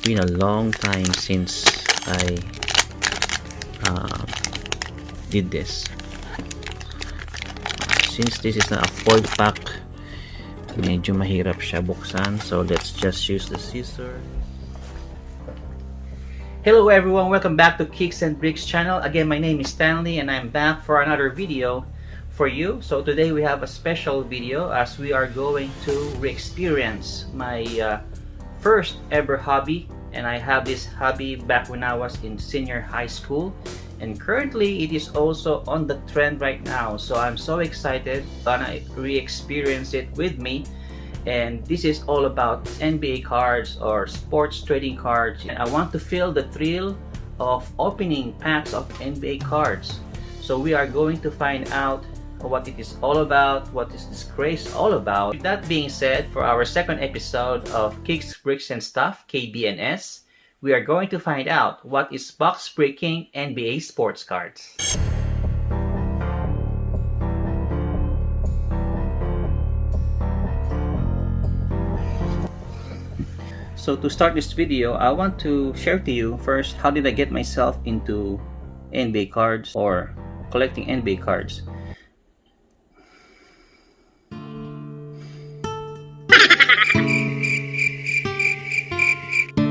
been a long time since I did this. Since this is not a foil pack, medyo mahirap siya buksan, so let's just use the scissors. Hello everyone, welcome back to Kicks and Bricks channel. Again, my name is Stanley and I'm back for another video for you. So today we have a special video as we are going to re-experience my first ever hobby, and I have this hobby back when I was in senior high school, and currently it is also on the trend right now. So I'm so excited gonna re-experience it with me. And this is all about NBA cards or sports trading cards, and I want to feel the thrill of opening packs of NBA cards. So we are going to find out what it is all about, what is this craze all about. With that being said, for our second episode of Kicks, Bricks and Stuff, KBNS, we are going to find out what is box breaking NBA sports cards. So to start this video, I want to share to you first how did I get myself into NBA cards or collecting NBA cards.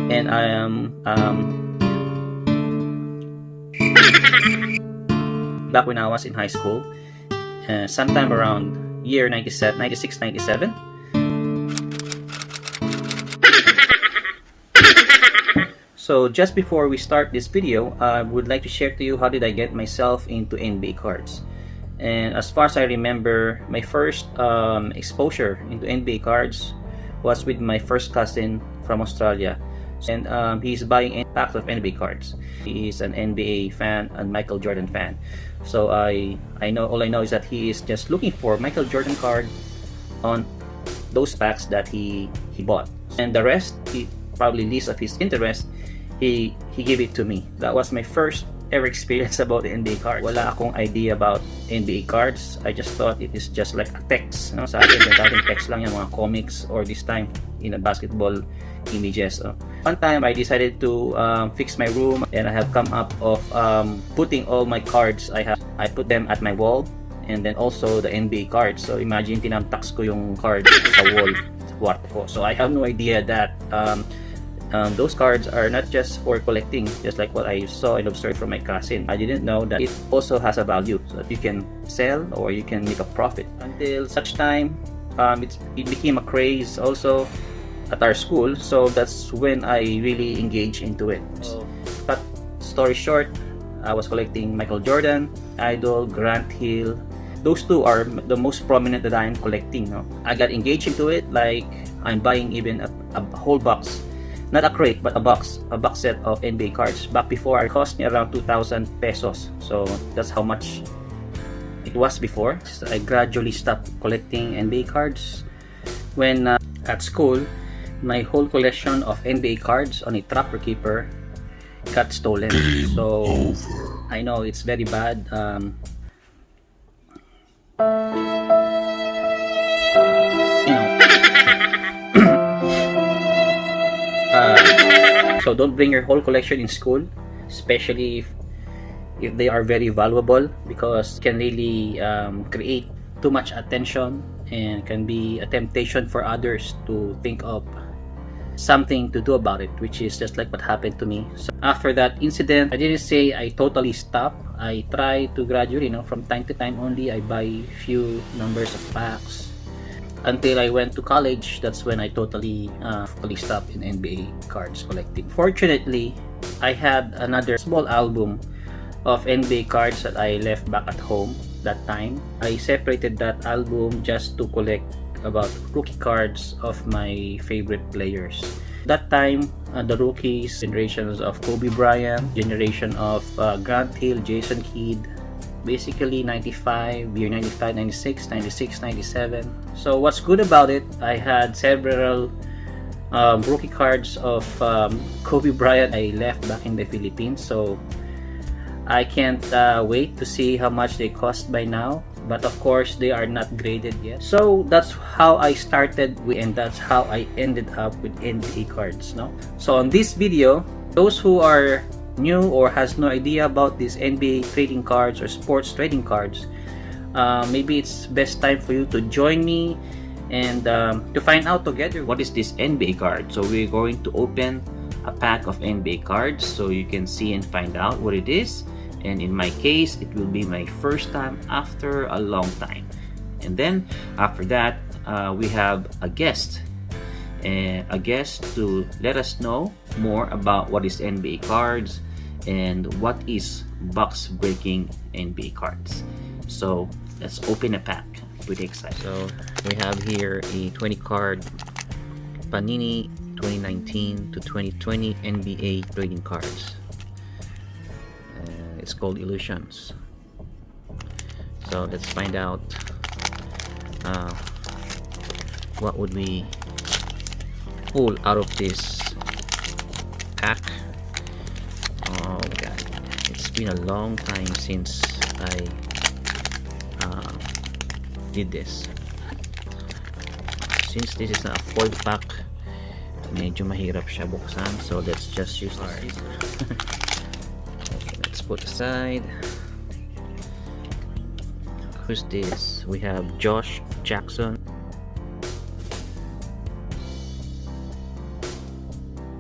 And I am back when I was in high school, sometime around year 96, 97. So just before we start this video, I would like to share to you how did I get myself into NBA cards. And as far as I remember, my first exposure into NBA cards was with my first cousin from Australia. And he's buying a pack of NBA cards. He is an NBA fan and Michael Jordan fan. So I know, all I know is that he is just looking for Michael Jordan card on those packs that he bought. And the rest, he probably least of his interest, he gave it to me. That was my first ever experience about the NBA cards. Wala akong idea about NBA cards. I just thought it is just like a text. No? Sa akin, dating text lang yung mga comics, or this time in a basketball images. One time I decided to fix my room, and I have come up of putting all my cards I put them at my wall, and then also the NBA cards. So imagine tinamtax ko yung card sa wall sa kwarto ko. So I have no idea that those cards are not just for collecting, just like what I saw and observed from my cousin. I didn't know that it also has a value, so that you can sell or you can make a profit. Until such time, it became a craze also at our school, so that's when I really engaged into it. Cut story short, I was collecting Michael Jordan, Idol, Grant Hill. Those two are the most prominent that I am collecting. No? I got engaged into it, like I'm buying even a whole box, not a crate but a box set of NBA cards. Back before, it cost me around 2,000 pesos, so that's how much it was before. So I gradually stopped collecting NBA cards when at school, my whole collection of NBA cards on a trapper keeper got stolen. So I know it's very bad. So don't bring your whole collection in school, especially if they are very valuable, because it can really create too much attention and can be a temptation for others to think of something to do about it, which is just like what happened to me. So after that incident, I didn't say I totally stopped. I try to gradually, from time to time only, I buy few numbers of packs until I went to college. That's when I totally stopped in NBA cards collecting. Fortunately, I had another small album of NBA cards that I left back at home that time. I separated that album just to collect about rookie cards of my favorite players. That time, the rookies, generations of Kobe Bryant, generation of Grant Hill, Jason Kidd, basically 95, year 95, 96, 96, 97. So what's good about it, I had several rookie cards of Kobe Bryant I left back in the Philippines. So I can't wait to see how much they cost by now. but of course they are not graded yet. So that's how I started with, and that's how I ended up with NBA cards, no? So on this video, those who are new or has no idea about these NBA trading cards or sports trading cards, maybe it's best time for you to join me and to find out together what is this NBA card. So we're going to open a pack of NBA cards so you can see and find out what it is. And in my case, it will be my first time after a long time. And then after that, we have a guest to let us know more about what is NBA cards and what is box breaking NBA cards. So let's open a pack. Pretty excited. So we have here a 20 card Panini 2019 to 2020 NBA trading cards. It's called Illusions. So let's find out what would we pull out of this pack. Oh my god, it's been a long time since I did this. Since this is a foil pack, medyo mahirap siya buksan, so let's just use this. Okay, let's put aside. Who's this? We have Josh Jackson,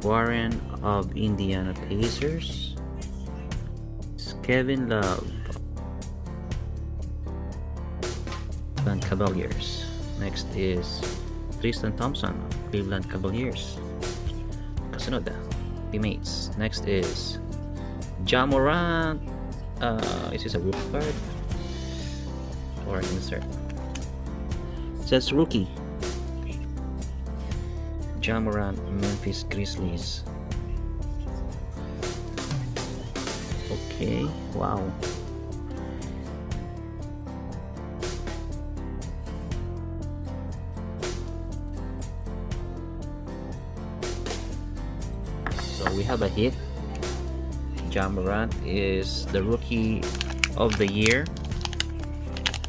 Warren of Indiana Pacers, Kevin Love, Cleveland Cavaliers. Next is Tristan Thompson, Cleveland Cavaliers. Kasunod, teammates. Next is Ja Morant. Is this a rookie card or insert? It says rookie. Ja Morant, Memphis Grizzlies. Okay, wow. So we have a hit. Ja Morant is the rookie of the year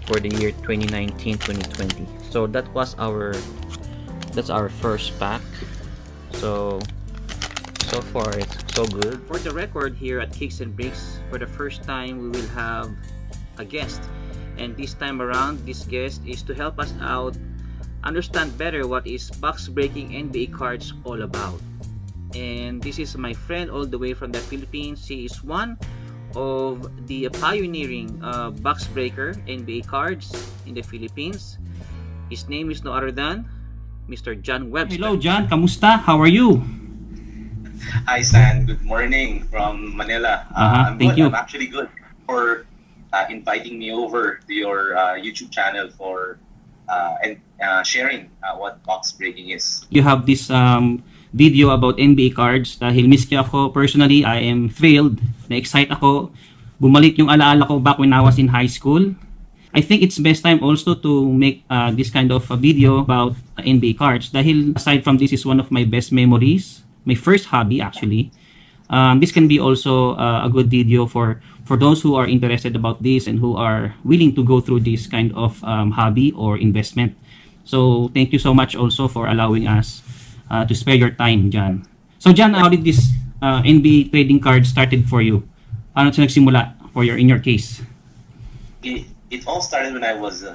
for the year 2019-2020. So that's our first pack. So far it's so good. For the record, here at Kicks and Breaks, for the first time we will have a guest, and this time around this guest is to help us out understand better what is box breaking NBA cards all about. And this is my friend all the way from the Philippines. He is one of the pioneering box breaker NBA cards in the Philippines. His name is no other than Mr. John Webster. Hello John, kamusta? How are you? Hi San, good morning from Manila. I'm thank good. you. I'm actually good for inviting me over to your YouTube channel for and sharing what box breaking is. You have this video about NBA cards. Dahil miski ako personally, I am thrilled, na-excite ako. Bumalik yung alaala ko back when I was in high school. I think it's best time also to make this kind of a video about NBA cards. Dahil aside from this is one of my best memories, my first hobby actually. This can be also a good video for those who are interested about this and who are willing to go through this kind of hobby or investment. So thank you so much also for allowing us to spare your time, John. So John, how did this NBA trading card started for you? Paano siya nagsimula in your case? It all started when I was,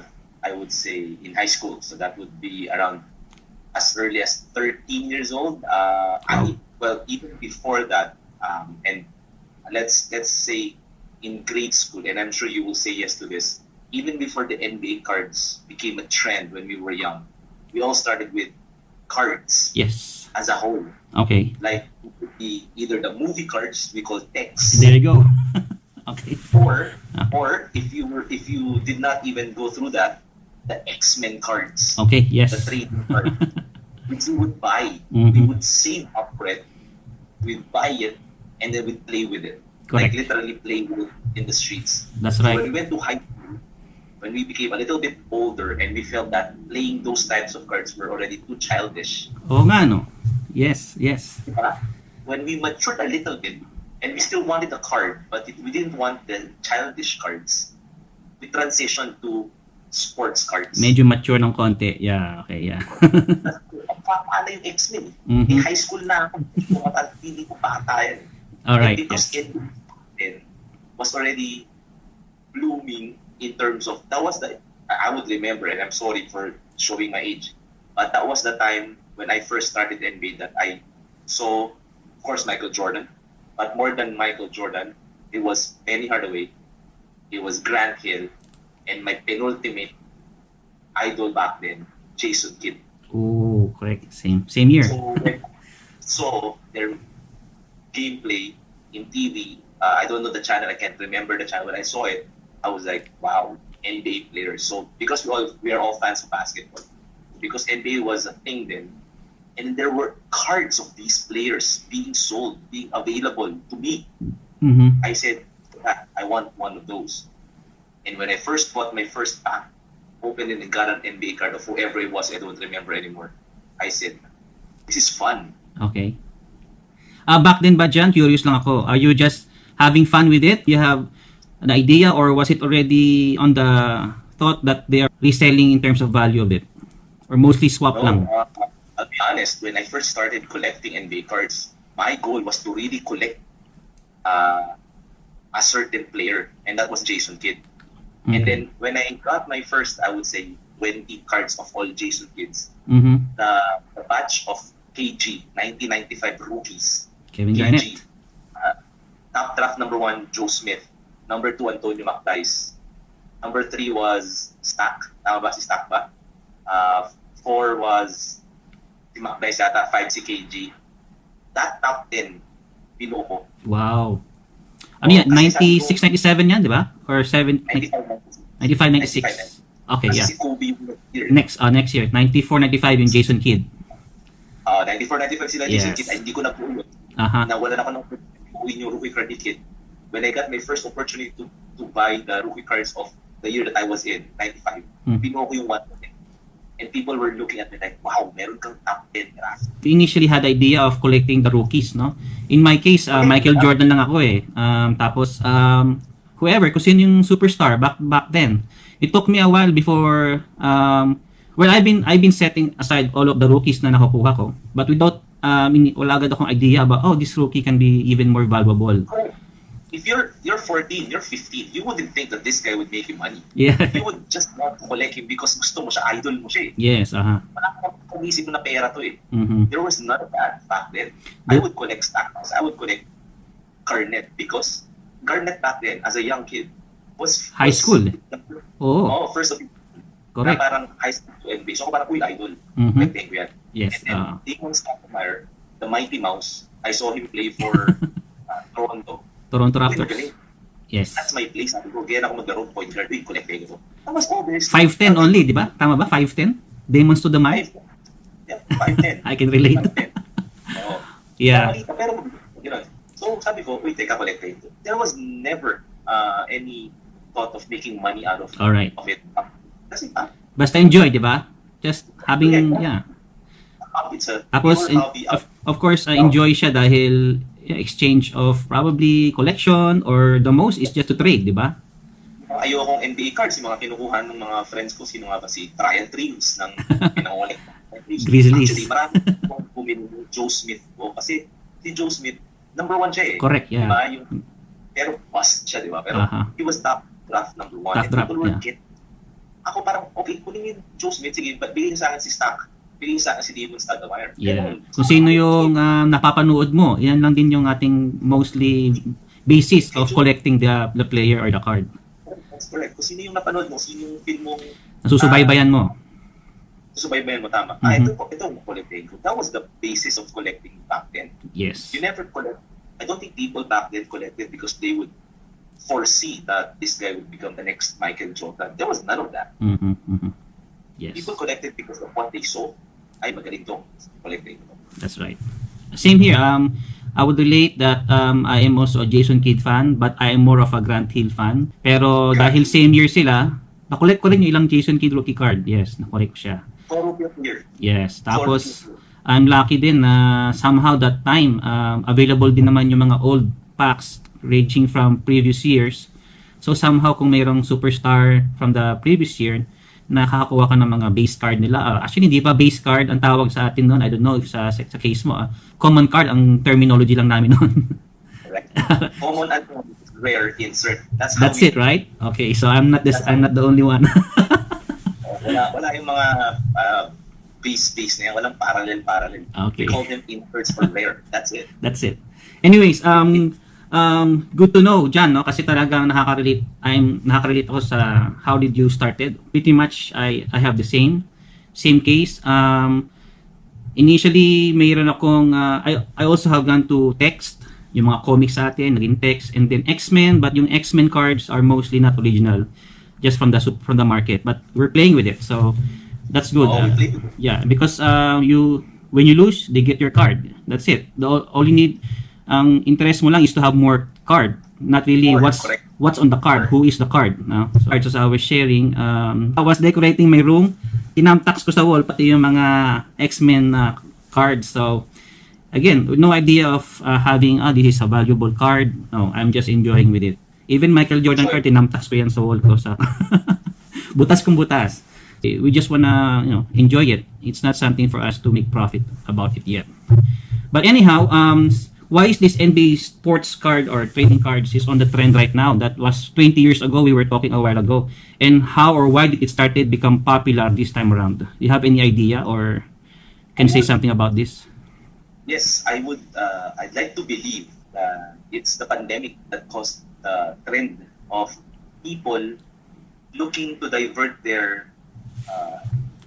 I would say, in high school. So that would be around as early as 13 years old. Well, even before that, and let's say in grade school, and I'm sure you will say yes to this, even before the NBA cards became a trend when we were young, we all started with cards. Yes. As a whole. Okay. Like it could be either the movie cards we call text. There you go. Okay. Or if you did not even go through that, the X-Men cards. Okay. Yes. The trading cards, which we would buy. Mm-hmm. We would save up for it. We'd buy it and then we'd play with it. Correct. Like literally play with it in the streets. That's So right. when we went to high school, when we became a little bit older and we felt that playing those types of cards were already too childish. Oo nga, no? Yes, yes. When we matured a little bit and we still wanted a card, but we didn't want the childish cards, we transitioned to sports cards. Medyo mature ng konti. Yeah, okay, yeah. Paano yung X-Men? Mhm. High school na ako. Hindi ko bata yan. Alright, And because yes. it was already blooming in terms of, that was the, I would remember, and I'm sorry for showing my age, but that was the time when I first started NBA that I saw, of course, Michael Jordan, but more than Michael Jordan, it was Penny Hardaway, it was Grant Hill, and my penultimate idol back then, Jason Kidd. Oh, correct. Same year. So when I saw their gameplay in TV, I don't know the channel, I can't remember the channel. When I saw it, I was like, wow, NBA players. So because we are all fans of basketball, because NBA was a thing then, and there were cards of these players being sold, being available to me. Mhm. I said, I want one of those. And when I first bought my first pack, opened it and got an NBA card of whoever it was, I don't remember anymore. I said, this is fun. Okay. Back then ba dyan, curious lang ako, are you just having fun with it? You have an idea, or was it already on the thought that they are reselling in terms of value of it? Or mostly swap lang? I'll be honest, when I first started collecting NBA cards, my goal was to really collect a certain player, and that was Jason Kidd. Okay. And then when I got my first, I would say, 20 cards of all Jason Kidds, Mhm. the batch of KG, 1995 rookies, Kevin Garnett. top draft number 1, Joe Smith. Number 2, Antonio McDyess. Number 3 was Stack. Tama ba si Stack ba? 4 was si McDyess yata, 5 si KG. That top 10, binuo ko. Wow. Ano yan? Kasi 96, 97 yan, di ba? Or 7, 95, 96. Okay, Kasi yeah. si Kobe yung year. Next year. 94, 95 yung Jason Kidd. 94-95 sila Yes. Jason Kidd. Ay, hindi ko na buo. Aha. Nawalan ako ng buuin yung rookie card ni Kidd. When I got my first opportunity to buy the rookie cards of the year that I was in, 95, binuo ko yung 110. And people were looking at me like, wow, meron kang top 10 draft. We initially had idea of collecting the rookies, no? In my case, Michael Jordan lang ako eh. Tapos, whoever, kung sino yung superstar back then. It took me a while before, well, I've been setting aside all of the rookies na nakukuha ko. But without, wala agad akong idea about, oh, this rookie can be even more valuable. If you're 14, you're 15, you wouldn't think that this guy would make you money. Yeah. You would just want to collect him because gusto mo siya, idol mo siya eh. Yes, aha. Wala kang isip mo na pera to eh. Mhm. There was none of that back then. I would collect stacks. I would collect Garnett because Garnett back then, as a young kid, was High school. Oo. First of all, Correct. na parang high school to NBA. So ako parang, uy, idol. Mhm. Collecting ko yan. Yes, And then, Damon Stoudemire, the Mighty Mouse, I saw him play for Toronto. Toronto Uy, Raptors. magaling. Yes. That's my place. Sabi ko, ganyan ako maglaro point guard. Uy, collecting ko. Tapos ko, there's 5'10 only, di ba? Tama ba? 5'10? Demons to the mind? 5'10. Yeah, 5'10. I can relate. 5'10. Oo. Yeah. Malita, pero, so sabi ko, uy, teka, collecting. There was never any thought of making money out of Alright. it. Kasi Basta enjoy, di ba? Just having, yeah. it's a Tapos, pure hobby. of course, enjoy siya dahil exchange of probably collection or the most is just to trade, di ba? Ayokong NBA cards, yung mga kinukuha ng mga friends ko, sino nga ba si Trial Trios ng pinangulit. Grizzlies. Actually, marami akong bumili ng Joe Smith ko kasi si Joe Smith, number 1 siya eh. Correct, yeah. Diba? Pero bust siya, di ba? Pero he was top draft number 1. Top draft, yeah. Ako parang, okay, kunin yung Joe Smith, sige, bigyan sa akin si Stack. Bigyan sa akin si Damon Stoudemire. Yeah. Kung sino yung napapanood mo, yan lang din yung ating mostly basis of collecting the player or the card. That's correct. Kung sino yung napanood mo, sino yung film mo, Nasusubaybayan mo. subaybayan mo, tama. Mhm. Ito ang collecting ko. That was the basis of collecting back then. Yes. You never collect. I don't think people back then collected because they would foresee that this guy would become the next Michael Jordan. There was none of that. Mhm, mhm. Yes. People collected because of what they saw. Ay, magaling to. Collecting. That's right. Same here. I would relate that I am also a Jason Kidd fan, but I am more of a Grant Hill fan. Pero dahil same year sila, nakolect ko rin yung ilang Jason Kidd rookie card. Yes, nakolect ko siya. For year. Yes. Tapos, I'm lucky din na somehow that time, available din naman yung mga old packs ranging from previous years. So somehow kung mayroong superstar from the previous year, nakakakuha ka ng mga base card nila. Actually, hindi pa base card ang tawag sa atin noon. I don't know if sa case mo. Common card ang terminology lang namin noon. Correct. Common and rare insert. That's it, right? Okay, so I'm not the only one. Wala yung mga base na yan. Walang parallel. Okay. We call them inserts for rare. That's it. That's it. Anyways, good to know, John, no? Kasi talagang nakaka-relate ako sa how did you started. Pretty much I have the same case. Initially, mayroon akong I also have gone to text, yung mga comics sa atin, naging text, and then X-Men, but yung X-Men cards are mostly not original, just from the market. But we're playing with it, so that's good. Yeah, because when you lose, they get your card. That's it. All you need, ang interest mo lang is to have more card, not really what's on the card, who is the card. No? So as I was sharing, I was decorating my room, tinamtax ko sa wall pati yung mga X-Men cards. So again, with no idea of having this is a valuable card. No, I'm just enjoying with it. Even Michael Jordan card, tinamtax ko yan sa wall ko sa butas kong butas. We just wanna, enjoy it. It's not something for us to make profit about it yet. But anyhow, why is this NBA sports card or trading cards is on the trend right now? That was 20 years ago. We were talking a while ago. And how or why did it started become popular this time around? Do you have any idea or can you say something about this? Yes, I would. I'd like to believe that it's the pandemic that caused the trend of people looking to divert their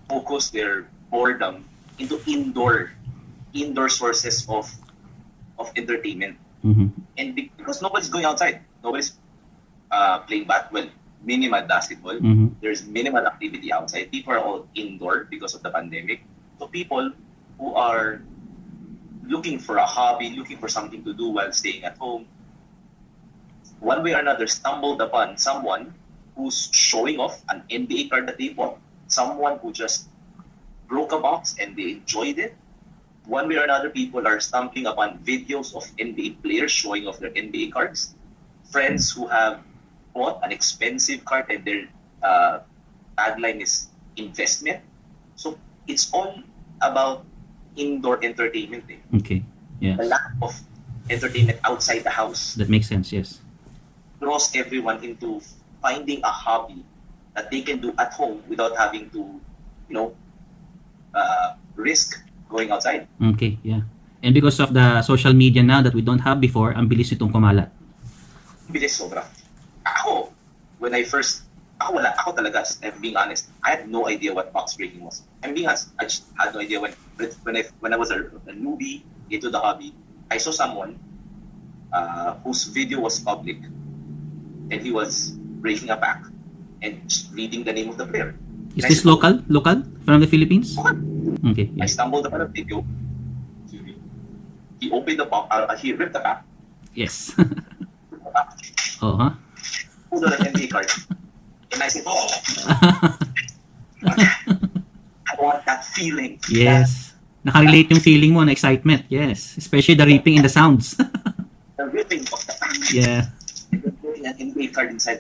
focus, their boredom into indoor sources of entertainment. Mm-hmm. And because nobody's going outside, nobody's playing minimal basketball. Mm-hmm. There's minimal activity outside. People are all indoor because of the pandemic. So people who are looking for a hobby, looking for something to do while staying at home, one way or another stumbled upon someone who's showing off an NBA card that they bought, someone who just broke a box and they enjoyed it. One way or another, people are stumbling upon videos of NBA players showing off their NBA cards. Friends who have bought an expensive card and their tagline is investment. So it's all about indoor entertainment. Okay. Yeah. The lack of entertainment outside the house. That makes sense, yes. Draws everyone into finding a hobby that they can do at home without having to, risk going outside. Okay, yeah. And because of the social media now that we don't have before, ang bilis itong kumalat. Bilis sobra. Ako talaga, I'm being honest, I had no idea what box breaking was. I'm being honest, I just had no idea when I was a newbie into the hobby, I saw someone whose video was public and he was breaking a pack and just reading the name of the player. Is this local from the Philippines? Okay. I stumbled upon a video. He opened the box, he ripped the pack. Yes. Pulled out an NBA card. And I said, I want that feeling. Yes. Nakarelate yung feeling mo na excitement. Yes. Especially the ripping and the sounds. The ripping of the pack. Yeah. And then putting an NBA card inside.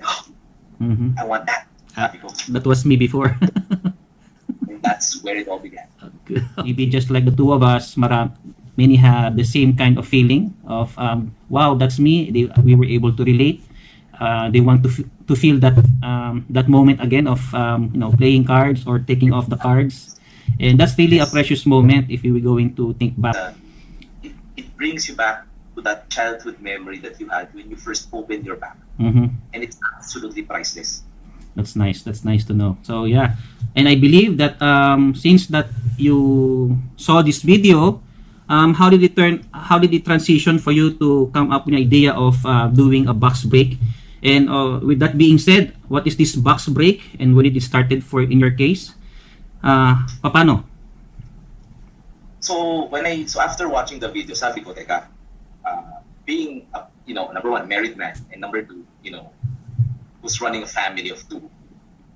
Mm-hmm. I want that. That was me before. And that's where it all began. Maybe just like the two of us, many have the same kind of feeling of, wow, that's me. We were able to relate. They want to feel that moment again of playing cards or taking off the cards, and that's really a precious moment if you were going to think back. It brings you back to that childhood memory that you had when you first opened your pack, Mm-hmm. and it's absolutely priceless. That's nice. That's nice to know. So yeah, and I believe that since that you saw this video, how did it transition for you to come up with an idea of doing a box break? And with that being said, what is this box break and when did it started in your case? Paano? So after watching the video, sabi ko, teka, being number one, married man, and number two, who's running a family of two,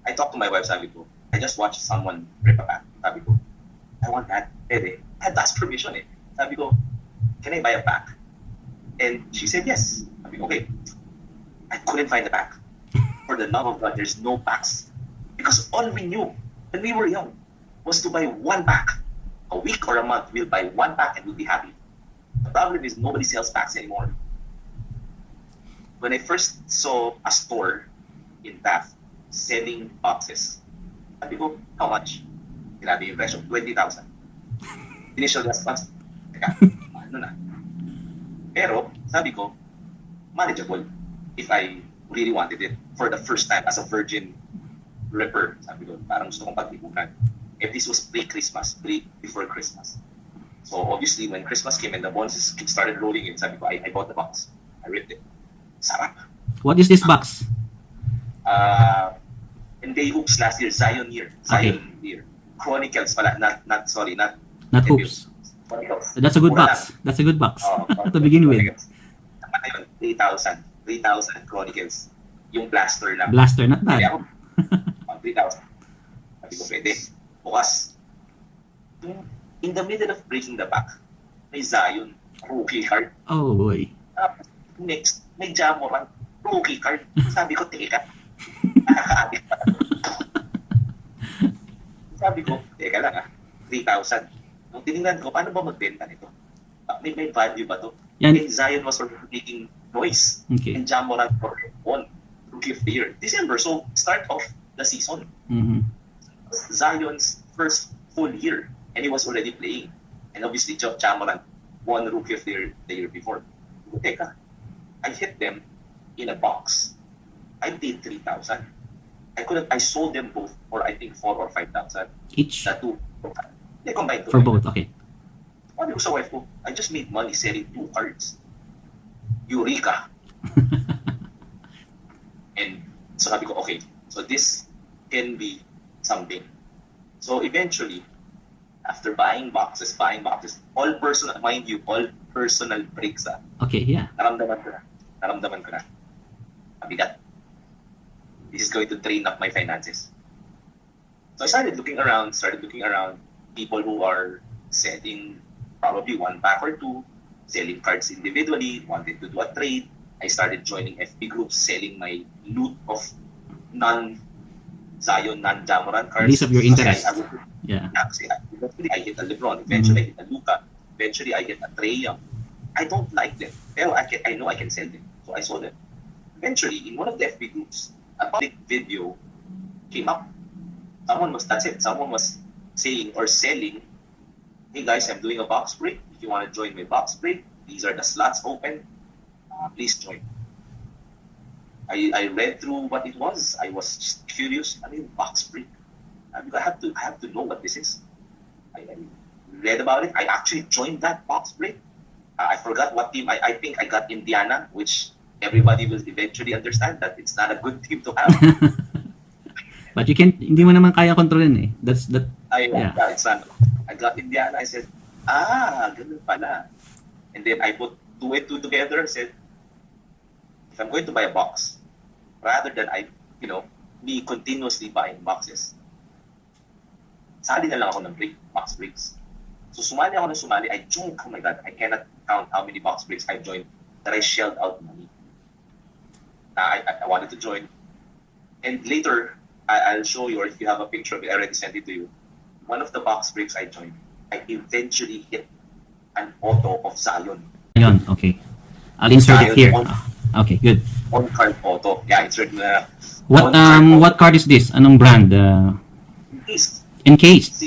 I talked to my wife, sabi ko, I just watched someone rip a pack. Sabi ko, I want that. I had to ask permission. Sabi ko, can I buy a pack? And she said yes. Sabi ko, okay. I couldn't find the pack. For the love of God, there's no packs Because all we knew when we were young was to buy one pack. A week or a month, we'll buy one pack and we'll be happy. The problem is nobody sells packs anymore. When I first saw a store in Taft selling boxes, sabi ko, how much? Grabe yung presyo, 20,000. Initial response, teka, ano na? Pero, sabi ko, manageable if I really wanted it for the first time as a virgin ripper. Sabi ko, parang gusto kong pag-ipunan. If this was pre-Christmas, before Christmas. So obviously, when Christmas came and the bonuses started rolling in, sabi ko, I bought the box. I ripped it. Sarap. What is this box? And they hoops last year, Zion year. Zion year. Chronicles pala, not hoops. Chronicles. That's a good Mura box. lang. That's a good box to begin with. Ayun, 3,000 Chronicles. Yung blaster lang. Blaster, not Hindi bad. ako. 3,000. Sabi ko, pwede. Bukas. In the middle of breaking the pack, may Zion, rookie card. Oh boy. Next, may Jamoran, rookie card. Sabi ko, teka. Nakaka-addict pa. Sabi ko, teka lang 3,000. Nung tinignan ko, paano ba magbenta nito? May value ba to? Yan. And Zion was already making noise. Okay. And Jamoran won rookie of the year. December, so start of the season. Mm-hmm. Zion's first full year, and he was already playing. And obviously, Jamoran won rookie of the year before. Teka, I hit them in a box. I paid 3,000. I sold them both for I think 4,000 or 5,000. Each? The two. They combined For both, okay. Sabi ko sa wife ko, I just made money selling 2 cards. Eureka! And so sabi ko, okay, so this can be something. So eventually, after buying boxes, all personal, mind you, all personal breaks. Okay, yeah. Naramdaman ko na. Mabigat. This is going to drain up my finances. So I started looking around, people who are selling probably 1 pack or 2, selling cards individually, wanted to do a trade. I started joining FB groups, selling my loot of non-Zion, non-Jamoran cards. Least of your interest. Yeah. Eventually, I hit a LeBron. Eventually, I hit a Luka. Eventually, I hit a Trae Young. I don't like them. Pero I know I can sell them. So I sold them. Eventually, in one of the FB groups, a public video came up. Someone was saying or selling, hey guys, I'm doing a box break. If you want to join my box break, these are the slots open. Please join. I read through what it was. I was just curious. I mean, box break. I have to know what this is. I read about it. I actually joined that box break. I forgot what team. I think I got Indiana, which everybody will eventually understand that it's not a good team to have. But hindi mo naman kaya kontrolin eh. It's not. I got Indiana. I said, ganun pala. And then I put 2 and 2 together and said, if I'm going to buy a box, rather than me continuously buying boxes, sali na lang ako ng box breaks. So sumali ako. I joined. Oh my God, I cannot count how many box breaks I joined that I shelled out money. I wanted to join. And later, I'll show you, or if you have a picture of it, I already sent it to you. One of the box breaks I joined, I eventually hit an auto of Zion. Zion, okay. I'll insert it here. Okay, good. On-card auto. Yeah, insert na. What card is this? Anong brand? Encased. Encased.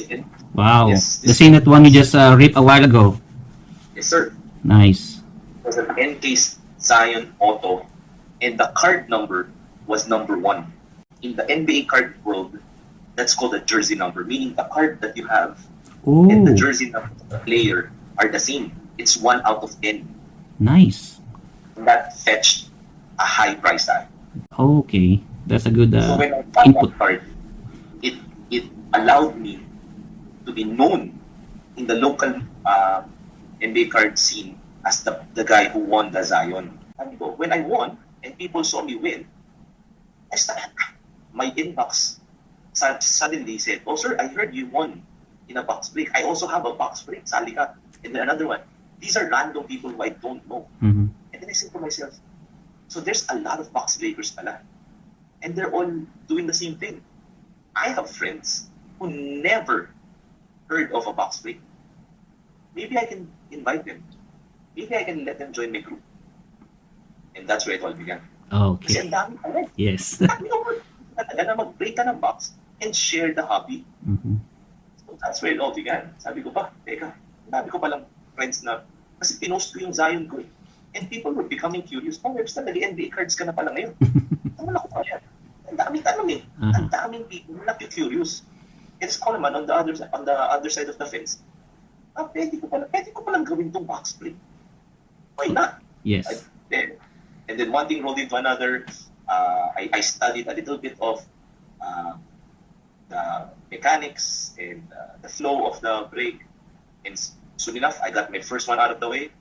Wow. Yes, the same that one you just ripped a while ago. Yes, sir. Nice. It was an encased Zion auto, and the card number was number 1. In the NBA card world, that's called a jersey number, meaning the card that you have and the jersey number of the player are the same. It's 1 out of 10. Nice. And that fetched a high price tag. Okay, that's a good So when I got input. that card, it allowed me to be known in the local NBA card scene as the guy who won the Zion. And when I won and people saw me win, I started, my inbox suddenly said, oh sir, I heard you won in a box break. I also have a box break, sali ka. And then another one. These are random people who I don't know. Mm-hmm. And then I said to myself, so there's a lot of box breakers pala. And they're all doing the same thing. I have friends who never heard of a box break. Maybe I can invite them. Maybe I can let them join my group. And that's where it all began. Kasi Okay. ang dami pala. Yes. Dami naman talaga na mag-break ka ng box and share the hobby. Mhm. So that's where it all began. Sabi ko pa, teka, dami ko palang friends na, kasi pinost ko yung Zion ko eh. And people were becoming curious. Oh, Webster, nag-NBA cards ka na pala ngayon. Naman ako pa yan. Ang daming tanong eh. Ang daming people na curious. It's ko naman on the other side of the fence. Pwede ko palang gawin tong box break. Why not? Yes. And then one thing rolled into another. I studied a little bit of the mechanics and the flow of the break. And soon enough, I got my first one out of the way.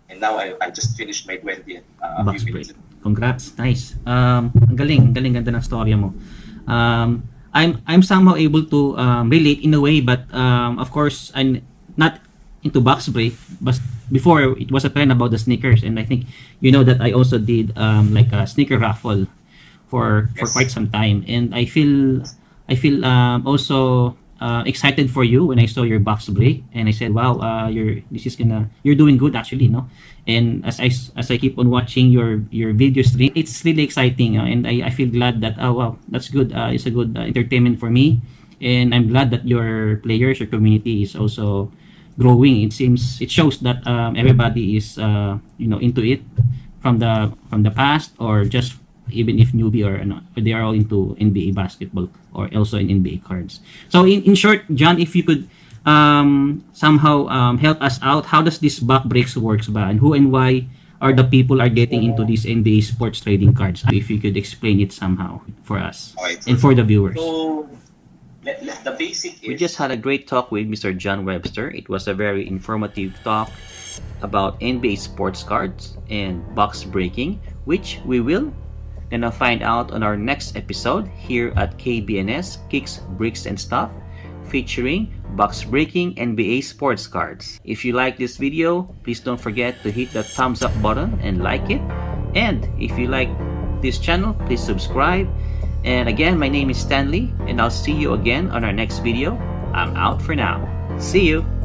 And now I just finished my 20th. Box break. Congrats. Nice. Ang galing ganda ng storya mo. I'm somehow able to relate in a way, but of course I'm not into box break. But before, it was a trend about the sneakers, and I think you know that I also did like a sneaker raffle for Yes. quite some time, and I feel also excited for you when I saw your box break, and I said, wow, you're doing good actually, no? And as I keep on watching your video stream, it's really exciting, and I feel glad that, oh wow, that's good. It's a good entertainment for me, and I'm glad that your players, your community is also growing. It shows that everybody is into it from the past, or just even if newbie, or they are all into NBA basketball or also in NBA cards. So in short, John, if you could somehow help us out, how does this back breaks works ba, and who and why are the people are getting into these NBA sports trading cards? If you could explain it somehow for us Alright, and for the viewers. So the basic is We just had a great talk with Mr. John Webster. It was a very informative talk about NBA sports cards and box breaking, which we will gonna find out on our next episode here at KBNS, Kicks, Bricks, and Stuff, featuring box breaking NBA sports cards. If you like this video, please don't forget to hit the thumbs up button and like it. And if you like this channel, please subscribe. And again, my name is Stanley, and I'll see you again on our next video. I'm out for now. See you!